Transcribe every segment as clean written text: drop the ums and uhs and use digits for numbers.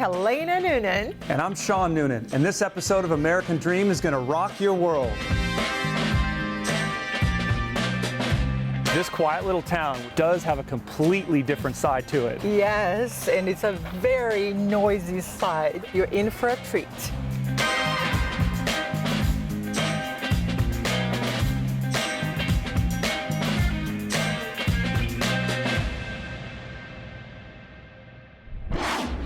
Helena Noonan. And I'm Shawn Noonan, and this episode of American Dream is going to rock your world. This quiet little town does have a completely different side to it. Yes, and it's a very noisy side. You're in for a treat.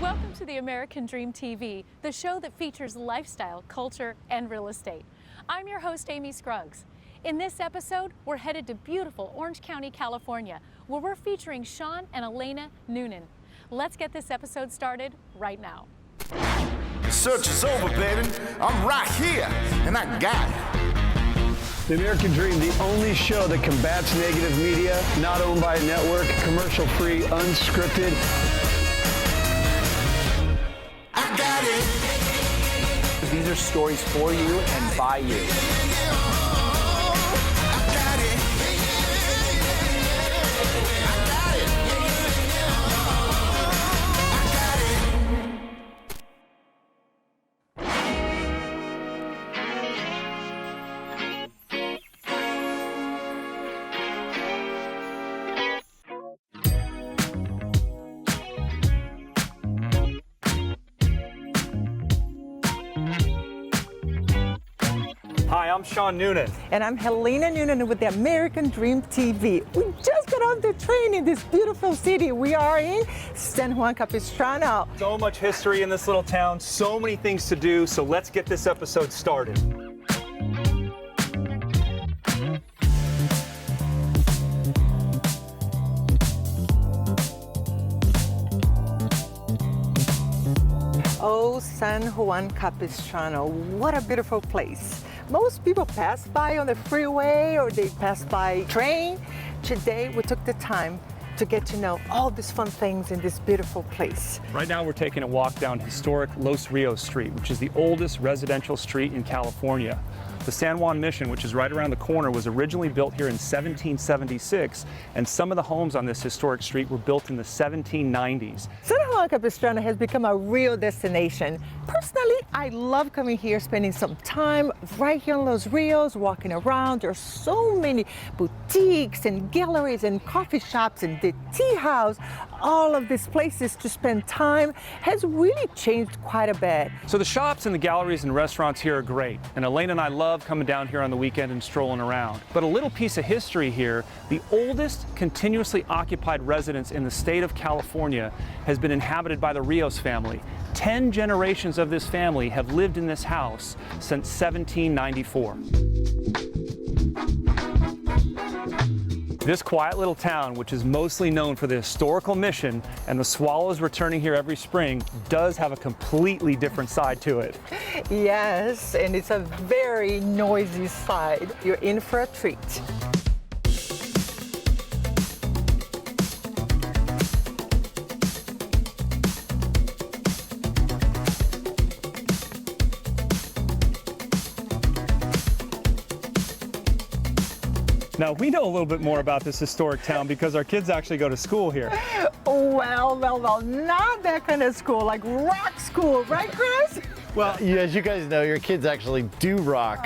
Welcome to the American Dream TV, the show that features lifestyle, culture, and real estate. I'm your host, Amy Scruggs. In this episode, we're headed to beautiful Orange County, California, where we're featuring Shawn and Helena Noonan. Let's get this episode started right now. The search is over, baby. I'm right here, and I got it. The American Dream, the only show that combats negative media, not owned by a network, commercial-free, unscripted. I got it. These are stories for you and by you. Hi, I'm Shawn Noonan. And I'm Helena Noonan with the American Dream TV. We just got off the train in this beautiful city. We are in San Juan Capistrano. So much history in this little town, so many things to do, so let's get this episode started. Oh, San Juan Capistrano, what a beautiful place. Most people pass by on the freeway or they pass by train. Today, we took the time to get to know all these fun things in this beautiful place. Right now we're taking a walk down historic Los Rios Street, which is the oldest residential street in California. The San Juan Mission, which is right around the corner, was originally built here in 1776, and some of the homes on this historic street were built in the 1790s. San Juan Capistrano has become a real destination. Personally, I love coming here, spending some time right here in Los Rios, walking around. There's so many boutiques and galleries and coffee shops and the tea house. All of these places to spend time has really changed quite a bit. So the shops and the galleries and restaurants here are great, and Elena and I love coming down here on the weekend and strolling around. But a little piece of history here, the oldest continuously occupied residence in the state of California has been inhabited by the Rios family. 10 generations of this family have lived in this house since 1794. This quiet little town, which is mostly known for the historical mission and the swallows returning here every spring, does have a completely different side to it. Yes, and it's a very noisy side. You're in for a treat. Now, we know a little bit more about this historic town because our kids actually go to school here. Well, not that kind of school, like rock school, right, Chris? Well, as you guys know, your kids actually do rock.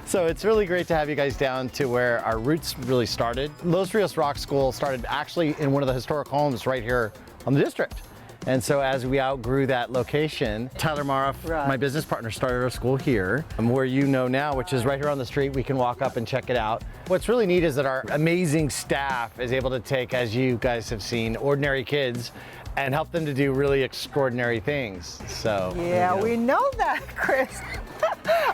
So it's really great to have you guys down to where our roots really started. Los Rios Rock School started actually in one of the historic homes right here on the district. And so as we outgrew that location, Tyler Maroff, my business partner, started our school here, where you know now, which is right here on the street. We can walk up and check it out. What's really neat is that our amazing staff is able to take, as you guys have seen, ordinary kids and help them to do really extraordinary things. So yeah, we know that, Chris.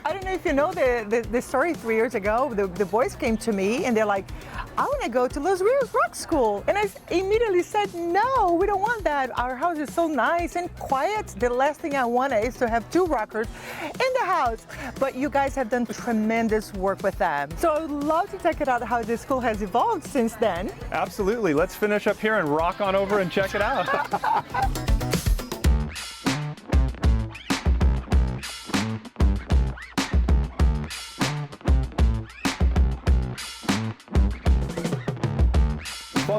I don't know if you know the story. 3 years ago, the boys came to me and they're like, I want to go to Los Rios Rock School. And I immediately said, no, we don't want that. Our house is so nice and quiet. The last thing I want is to have 2 rockers in the house. But you guys have done tremendous work with them. So I would love to check it out how this school has evolved since then. Absolutely. Let's finish up here and rock on over and check it out.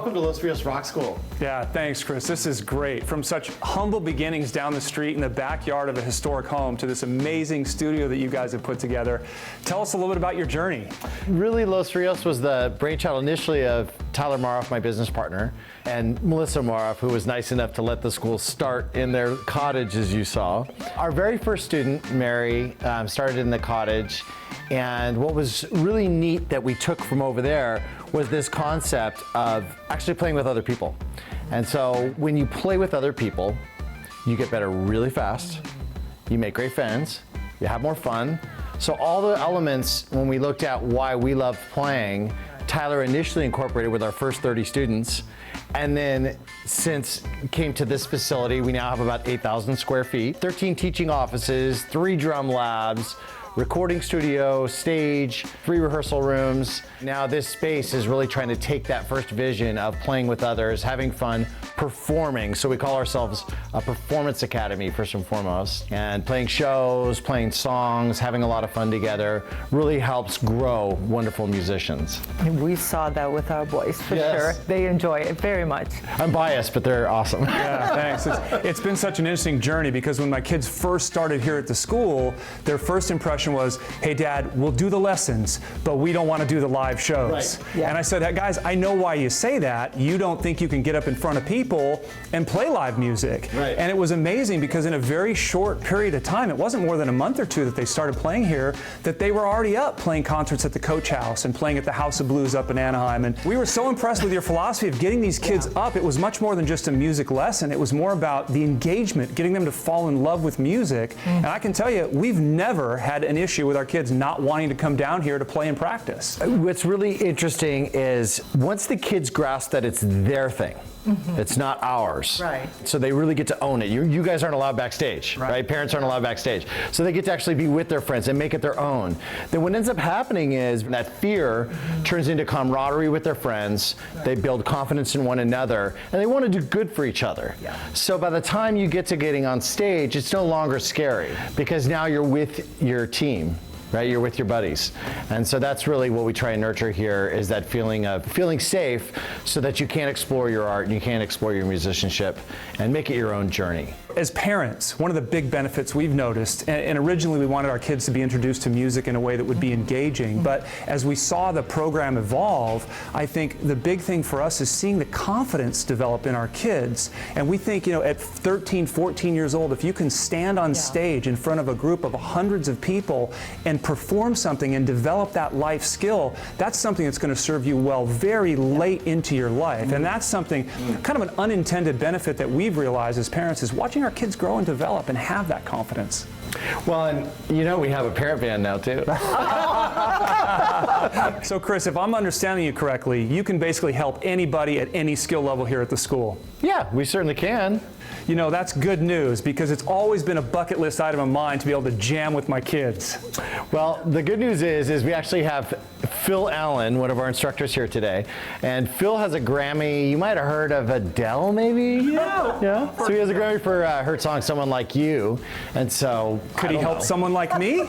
welcome to Los Rios Rock School. Yeah, thanks, Chris. This is great. From such humble beginnings down the street in the backyard of a historic home to this amazing studio that you guys have put together. Tell us a little bit about your journey. Really, Los Rios was the brainchild initially of Tyler Maroff, my business partner, and Melissa Maroff, who was nice enough to let the school start in their cottage, as you saw. Our very first student, Mary, started in the cottage, and what was really neat that we took from over there was this concept of actually playing with other people. And so when you play with other people, you get better really fast, you make great friends, you have more fun. So all the elements, when we looked at why we loved playing, Tyler initially incorporated with our first 30 students. And then since came to this facility, we now have about 8,000 square feet, 13 teaching offices, 3 drum labs, recording studio, stage, 3 rehearsal rooms. Now this space is really trying to take that first vision of playing with others, having fun, performing. So we call ourselves a performance academy first and foremost. And playing shows, playing songs, having a lot of fun together really helps grow wonderful musicians. We saw that with our boys, for Yes. sure. They enjoy it very much. I'm biased, but they're awesome. Yeah, thanks. It's been such an interesting journey because when my kids first started here at the school, their first impression was, hey Dad, we'll do the lessons, but we don't want to do the live shows. Right. Yeah. And I said, guys, I know why you say that. You don't think you can get up in front of people and play live music. Right. And it was amazing because in a very short period of time, it wasn't more than a month or two that they started playing here, that they were already up playing concerts at the Coach House and playing at the House of Blues up in Anaheim. And we were so impressed with your philosophy of getting these kids up. It was much more than just a music lesson. It was more about the engagement, getting them to fall in love with music. And I can tell you, we've never had an issue with our kids not wanting to come down here to play and practice. What's really interesting is once the kids grasp that it's their thing, it's not ours. Right. So they really get to own it. You guys aren't allowed backstage, right? Parents aren't allowed backstage. So they get to actually be with their friends and make it their own. Then what ends up happening is that fear turns into camaraderie with their friends. They build confidence in one another, and they want to do good for each other. So by the time you get to getting on stage, it's no longer scary because now you're with your team. Right, you're with your buddies. And so that's really what we try and nurture here is that feeling of feeling safe so that you can explore your art and you can explore your musicianship and make it your own journey. As parents, one of the big benefits we've noticed, and originally we wanted our kids to be introduced to music in a way that would be engaging, but as we saw the program evolve, I think the big thing for us is seeing the confidence develop in our kids. And we think, at 13, 14 years old, if you can stand on stage in front of a group of hundreds of people and perform something and develop that life skill, that's something that's going to serve you well very late into your life. And that's something, kind of an unintended benefit that we've realized as parents is watching our kids grow and develop and have that confidence. Well, and we have a parent band now too. So Chris, if I'm understanding you correctly, you can basically help anybody at any skill level here at the school. Yeah, we certainly can. That's good news because it's always been a bucket list item of mine to be able to jam with my kids. Well, the good news is we actually have Phil Allen, one of our instructors here today. And Phil has a Grammy. You might have heard of Adele, maybe? Yeah. So he has a Grammy for her song, Someone Like You. And so, could he help someone like me?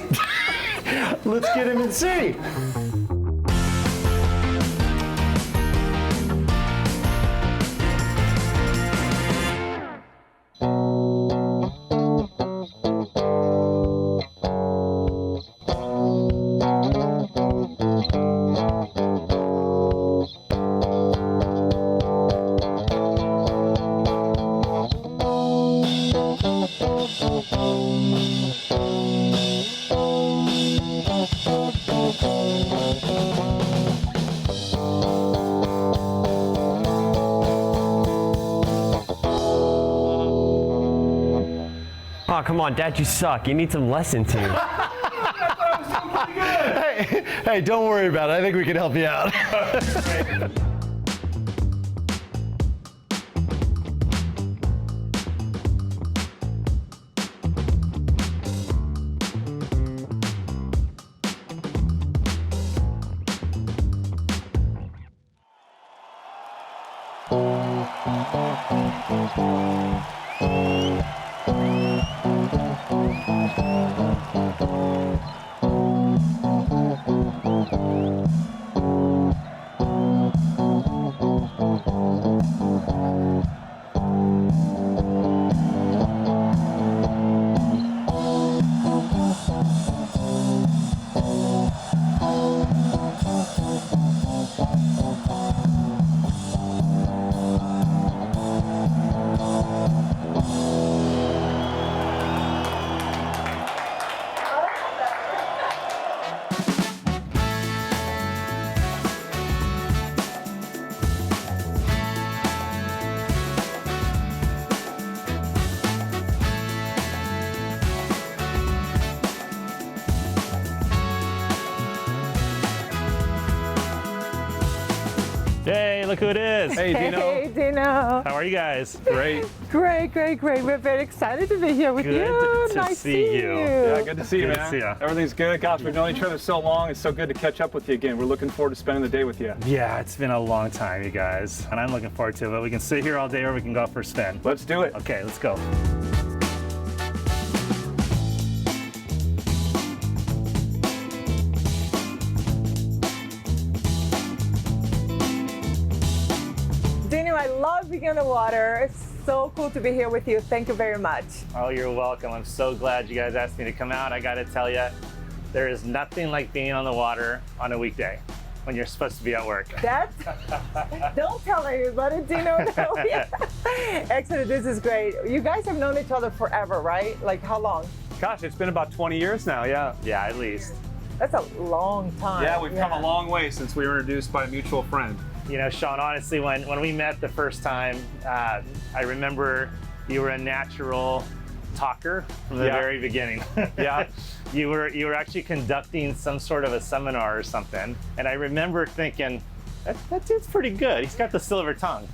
Let's get him and see. Oh, come on, Dad, you suck. You need some lesson too. Hey, don't worry about it. I think we can help you out. Hey, look who it is. Hey, Dino. Hey, Dino. How are you guys? Great. Great. We're very excited to be here with Good you. to Nice see seeing you. Yeah, good to see you, Good to man. see ya. Everything's good. Gosh, we've known each other so long. It's so good to catch up with you again. We're looking forward to spending the day with you. Yeah, it's been a long time, you guys, and I'm looking forward to it. We can sit here all day or we can go for a spin. Let's do it. Okay, let's go. Dino, I love being on the water. It's so cool to be here with you. Thank you very much. Oh, you're welcome. I'm so glad you guys asked me to come out. I got to tell you, there is nothing like being on the water on a weekday when you're supposed to be at work. That's, don't tell anybody, Dino. No. Yeah. Excellent, this is great. You guys have known each other forever, right? Like how long? Gosh, it's been about 20 years now, yeah. Yeah, at least. That's a long time. Yeah, we've come a long way since we were introduced by a mutual friend. You know, Shawn, honestly, when we met the first time, I remember you were a natural talker from the very beginning. Yeah. You were actually conducting some sort of a seminar or something, and I remember thinking, that dude's pretty good. He's got the silver tongue.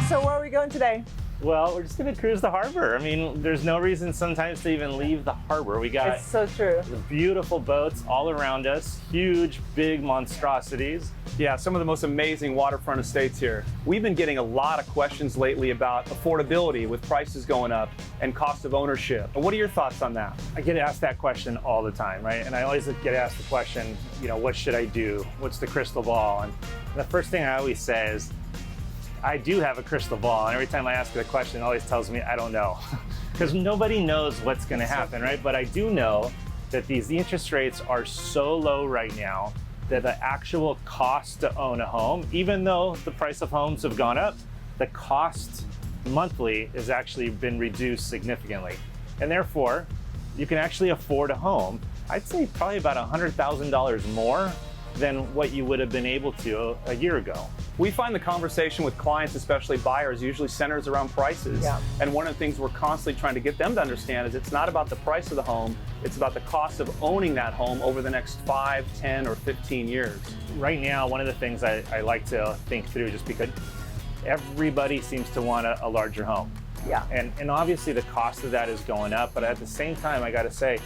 So where are we going today? Well, we're just gonna cruise the harbor. I mean, there's no reason sometimes to even leave the harbor. We got It's so true. the beautiful boats all around us, huge, big monstrosities. Yeah, some of the most amazing waterfront estates here. We've been getting a lot of questions lately about affordability with prices going up and cost of ownership. What are your thoughts on that? I get asked that question all the time, right? And I always get asked the question, you know, what should I do? What's the crystal ball? And the first thing I always say is, I do have a crystal ball, and every time I ask the question, it always tells me I don't know. Because nobody knows what's gonna happen, right? But I do know that the interest rates are so low right now that the actual cost to own a home, even though the price of homes have gone up, the cost monthly has actually been reduced significantly. And therefore, you can actually afford a home, I'd say probably about $100,000 more than what you would have been able to a year ago. We find the conversation with clients, especially buyers, usually centers around prices. Yeah. And one of the things we're constantly trying to get them to understand is it's not about the price of the home, it's about the cost of owning that home over the next 5, 10, or 15 years. Right now, one of the things I like to think through, just because everybody seems to want a larger home. Yeah. And obviously the cost of that is going up, but at the same time, I gotta say,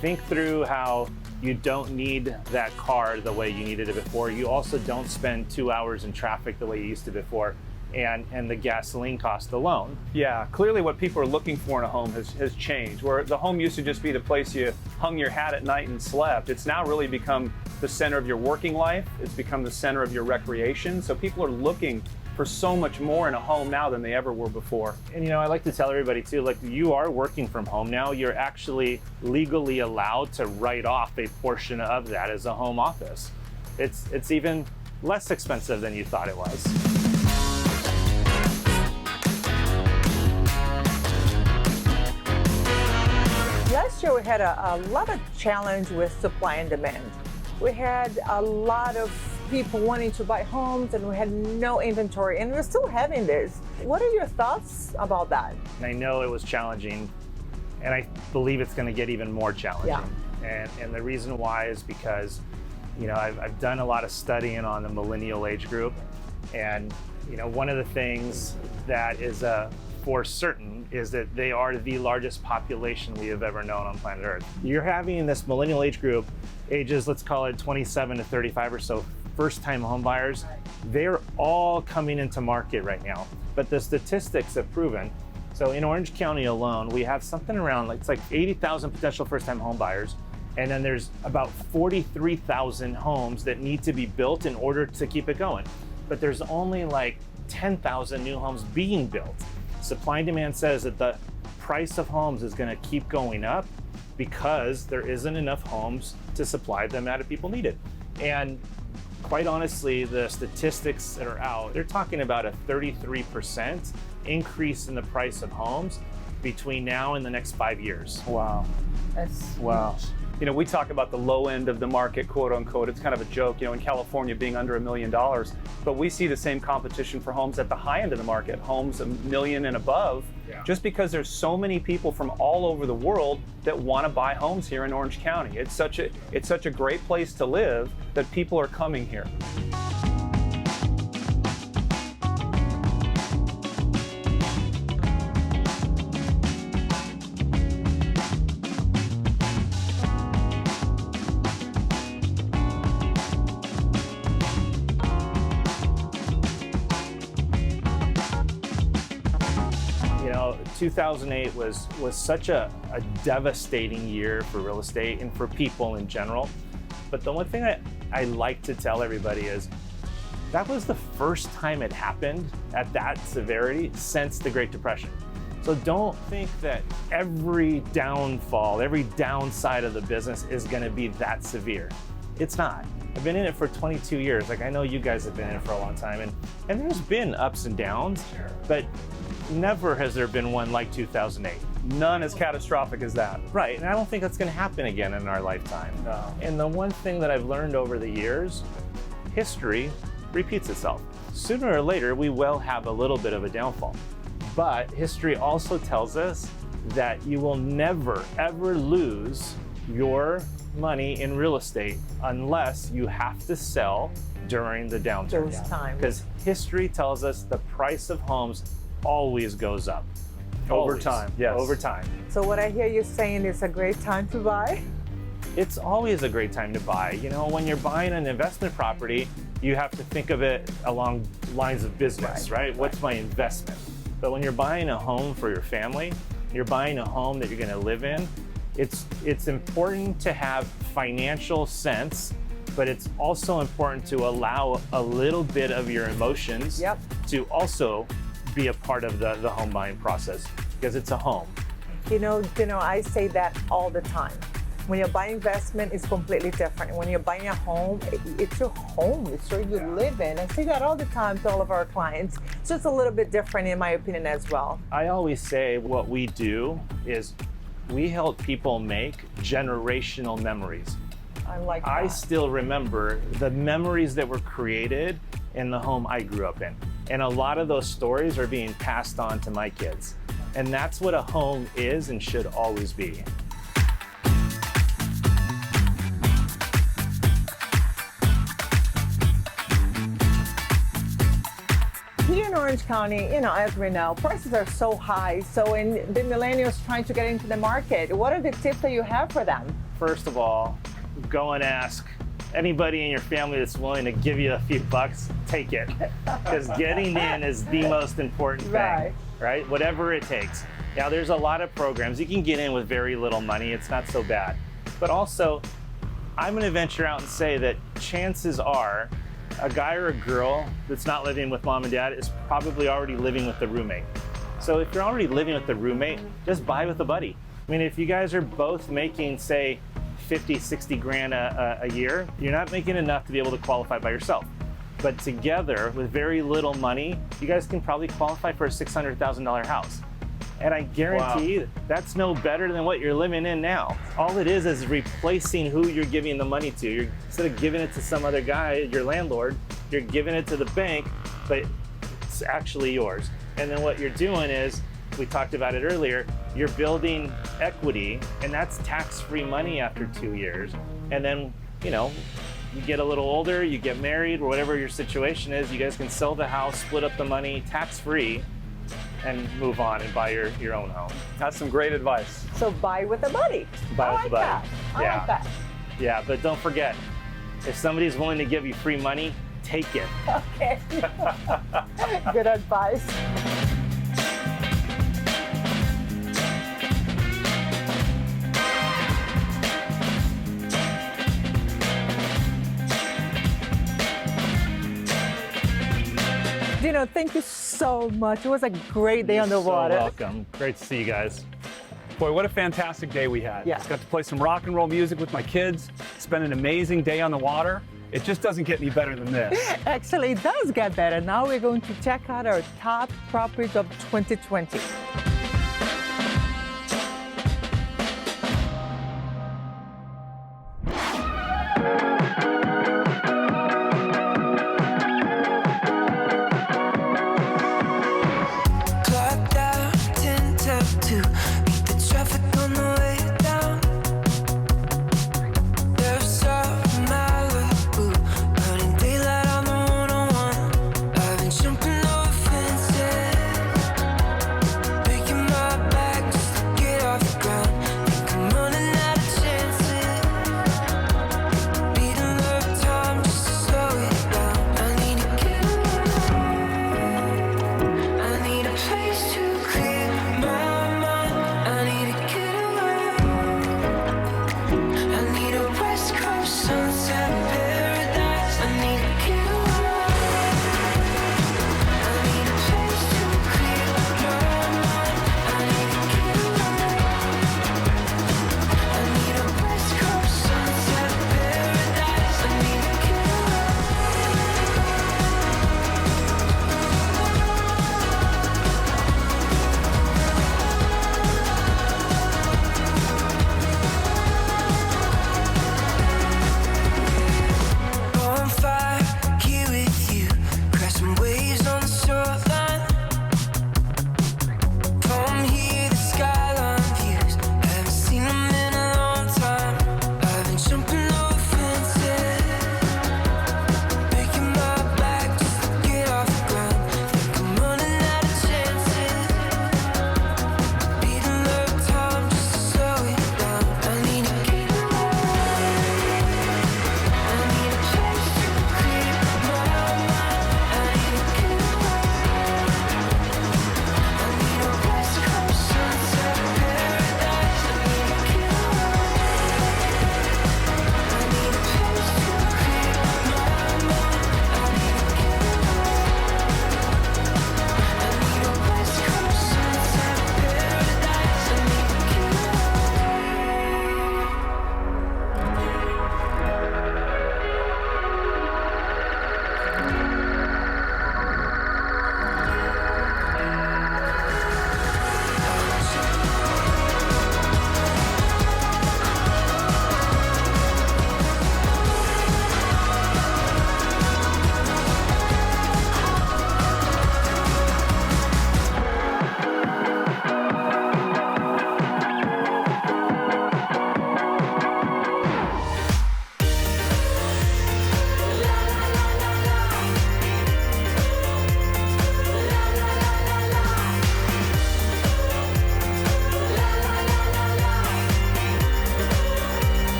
think through how you don't need that car the way you needed it before. You also don't spend 2 hours in traffic the way you used to before, and the gasoline cost alone. Yeah, clearly what people are looking for in a home has changed. Where the home used to just be the place you hung your hat at night and slept, it's now really become the center of your working life. It's become the center of your recreation. So people are looking for so much more in a home now than they ever were before. And you know, I like to tell everybody too, like, you are working from home now. You're actually legally allowed to write off a portion of that as a home office. It's even less expensive than you thought it was. Last year we had a lot of challenge with supply and demand. We had a lot of people wanting to buy homes and we had no inventory, and we're still having this. What are your thoughts about that? And I know it was challenging, and I believe it's going to get even more challenging. Yeah. And the reason why is because, you know, I've done a lot of studying on the millennial age group, and you know, one of the things that is for certain is that they are the largest population we have ever known on planet Earth. You're having this millennial age group, ages, let's call it 27 to 35 or so, first-time home buyers. They're all coming into market right now. But the statistics have proven, so in Orange County alone, we have something around, it's like 80,000 potential first-time home buyers. And then there's about 43,000 homes that need to be built in order to keep it going. But there's only like 10,000 new homes being built. Supply and demand says that the price of homes is gonna keep going up because there isn't enough homes to supply the amount of people needed. And quite honestly, the statistics that are out, they're talking about a 33% increase in the price of homes between now and the next 5 years. Wow. That's Wow. You know, we talk about the low end of the market, quote unquote. It's kind of a joke, you know, in California being under $1 million. But we see the same competition for homes at the high end of the market, homes $1 million and above, just because there's so many people from all over the world that want to buy homes here in Orange County. It's such a great place to live that people are coming here. You know, 2008 was such a devastating year for real estate and for people in general. But the one thing I like to tell everybody is that was the first time it happened at that severity since the Great Depression. So don't think that every downfall, every downside of the business is going to be that severe. It's not. I've been in it for 22 years. Like, I know you guys have been in it for a long time, and there's been ups and downs, but never has there been one like 2008. None as catastrophic as that. Right, and I don't think that's going to happen again in our lifetime. No. And the one thing that I've learned over the years, history repeats itself. Sooner or later, we will have a little bit of a downfall. But history also tells us that you will never, ever lose your money in real estate unless you have to sell during the downturn. Those times. Because history tells us the price of homes always goes up. Over Always. time, yes. Over time. So what I hear you saying is a great time to buy? It's always a great time to buy. You know, when you're buying an investment property, you have to think of it along lines of business, right? What's my investment? But when you're buying a home for your family, you're buying a home that you're going to live in, it's important to have financial sense, but it's also important to allow a little bit of your emotions to also be a part of the home buying process, because it's a home. You know, I say that all the time. When you're buying investment, it's completely different. When you're buying a home, it's your home. It's where you live in. I say that all the time to all of our clients. So it's a little bit different in my opinion as well. I always say what we do is we help people make generational memories. I like that. I still remember the memories that were created in the home I grew up in. And a lot of those stories are being passed on to my kids. And that's what a home is and should always be. Here in Orange County, you know, as we know, prices are so high. So in the millennials trying to get into the market, what are the tips that you have for them? First of all, go and ask anybody in your family that's willing to give you a few bucks, take it. Because getting in is the most important thing, right? Whatever it takes. Now, there's a lot of programs. You can get in with very little money. It's not so bad. But also, I'm going to venture out and say that chances are a guy or a girl that's not living with mom and dad is probably already living with the roommate. So if you're already living with the roommate, just buy with a buddy. I mean, if you guys are both making, say, 50, 60 grand a year, you're not making enough to be able to qualify by yourself. But together, with very little money, you guys can probably qualify for a $600,000 house. And I guarantee that's no better than what you're living in now. All it is replacing who you're giving the money to. Instead of giving it to some other guy, your landlord, you're giving it to the bank, but it's actually yours. And then what you're doing is, we talked about it earlier, you're building equity, and that's tax-free money after 2 years. And then, you know, you get a little older, you get married, or whatever your situation is, you guys can sell the house, split up the money tax-free, and move on and buy your own home. That's some great advice. So buy with a buddy. Buy with a buddy. I like that. Yeah, but don't forget, if somebody's willing to give you free money, take it. Okay. Good advice. Dino, thank you so much. It was a great day on the water. You're so welcome. Great to see you guys. Boy, what a fantastic day we had. Yeah. Got to play some rock and roll music with my kids, spend an amazing day on the water. It just doesn't get any better than this. Actually, it does get better. Now we're going to check out our top properties of 2020. to beat the traffic on the way down. There's a Malibu, burning daylight on the 101. I've been jumping over fences, making my back just to get off the ground. Think I'm running out of chances, beating up time just to slow it down. I need to get away, I need a place to clear my mind. I need to get away, I need a West Coast sunset paradise. I need to get away, I need a place to clear my mind. I need to get away, I need a West Coast sunset paradise. I need to get away. On fire, here with you, crashing waves on the shoreline. From here, the skyline views, haven't seen them in a long time. I've been jumping over fences, making my back just to get off the ground. Think I'm running out of chances, beating up time just to slow it down. I need to get away, I need a place to clear my mind. I need to get away, I need a West Coast sunset paradise. I need to get away, I need a place to clear my mind. I need to get away, I need a West Coast sunset paradise. I need to get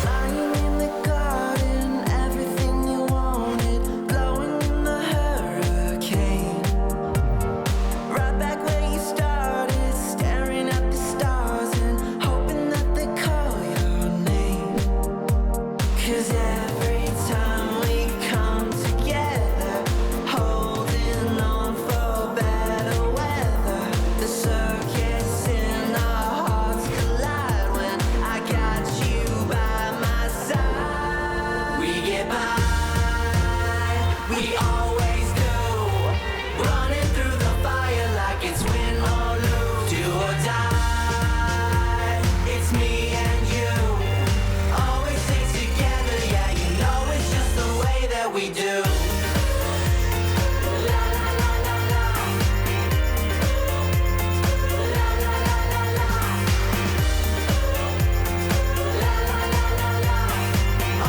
lying in the garden, everything you wanted, blowing in the hurricane. Right back where you started, staring at the stars and hoping that they call your name. 'Cause every time we come together, holding on for better weather, the circuits in our hearts collide when I got you by my side. We get by, we always do, running through the fire like it's win or lose, do or die. It's me and you, always stay together, yeah, you know it's just the way that we do. La la la la la, la la la la la, la la la la la.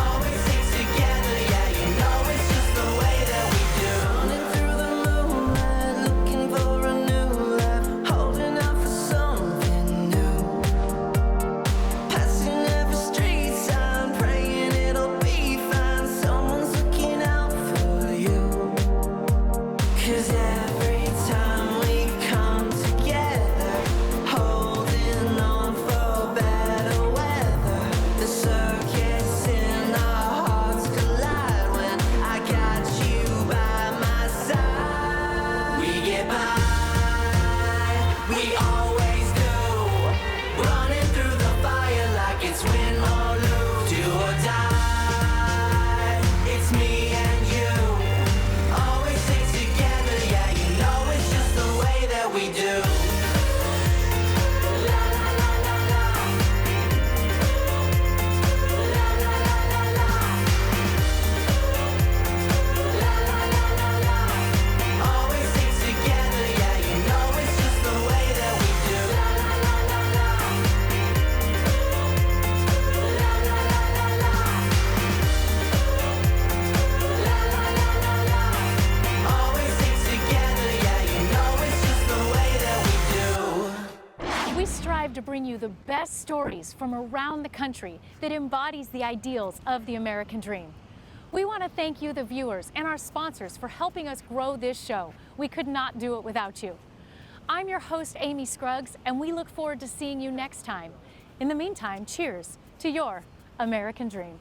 Always stay together, yeah, you know it's just the way that we do. Running through the moonlight, looking for a new life, holding out for something new. Passing every street sign, praying it'll be fine. Someone's looking out for you. 'Cause every time we come together, holding on for better weather, the circuits in our hearts collide when I got you by my side. We get by, we always do, running through the fire like it's win or lose, do or die. It's me and you, always stay together, yeah, you know it's just the way that we do. La la la la la, la la la la la, la la la la la. Always stay together, yeah, you know strive to bring you the best stories from around the country that embodies the ideals of the American dream. We want to thank you, the viewers, and our sponsors for helping us grow this show. We could not do it without you. I'm your host, Amy Scruggs, and we look forward to seeing you next time. In the meantime, cheers to your American dream.